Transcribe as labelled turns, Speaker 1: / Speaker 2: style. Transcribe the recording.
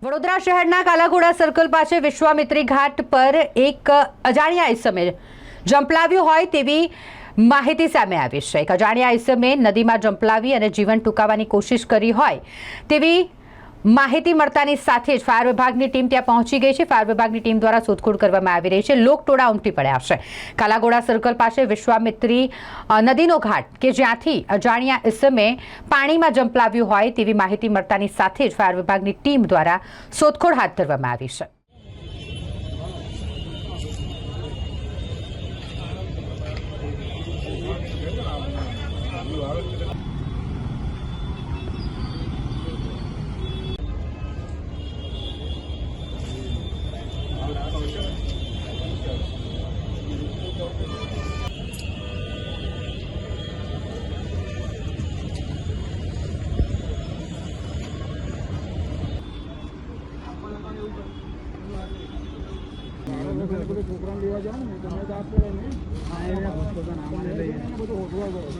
Speaker 1: વડોદરા શહેરના કાલાઘોડા સર્કલ પાસે વિશ્વામિત્રી ઘાટ પર એક અજાણ્યા ઇસમે જંપલાવ્યું હોય તેવી માહિતી સામે આવી છે। એક અજાણ્યા ઇસમે નદીમાં જંપલાવી અને જીવન ટૂંકાવવાની કોશિશ કરી હોય તેવી માહિતી મળતાની સાથે જ ફાયર વિભાગની ટીમ ત્યાં પહોંચી ગઈ છે। ફાયર વિભાગની ટીમ દ્વારા શોધખોળ કરવામાં આવી રહી છે। લોકટોળા ઉમટી પડ્યા છે। કાલાઘોડા સર્કલ પાસે વિશ્વામિત્રી નદીનો ઘાટ કે જ્યાંથી અજાણ્યા ઇસમે પાણીમાં જંપલાવ્યું હોય તેવી માહિતી મળતાની સાથે જ ફાયર વિભાગની ટીમ દ્વારા શોધખોળ હાથ ધરવામાં આવી છે।
Speaker 2: છોકરાને લેવા જાવ ને તમે જ આપો ને હા એના પુસ્તક નામ લઈ બધું ઓઢવા ગયો